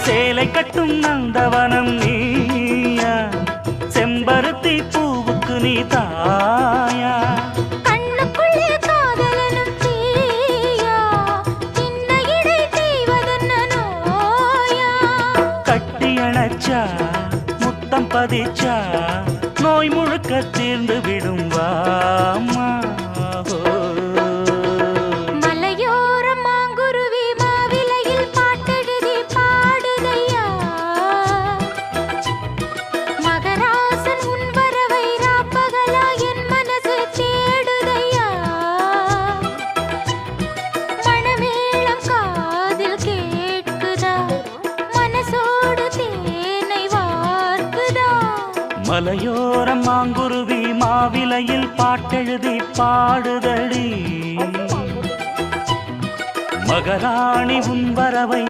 சேலை கட்டும் நந்தவனம் நீயா, செம்பருத்தி பூவுக்கு நீ தாயா. கண்ணுக்குள்ளே காதலனும் தீயா, சின்ன இடை செய்வதென்ன நோயா. கட்டி அணைச்சா முத்தம் பதிச்சா நோய் முழுக்க தீர்ந்து விடும் வாமா. மலையோரம் மாங்குருவி மாவிலையில் பாட்டெழுதி பாடுதையா, மகராசன் உன் வரவை ராப்பகலா என் மனசு தேடுதையா. மணமேளம் காதில் கேட்குதா, மனசோடு தேனை வார்க்குதா. மலையோரம் மாங்குருவி மாவிலையில் பாட்டெழுதி பாடுதடி, மகராணி உன் வரவை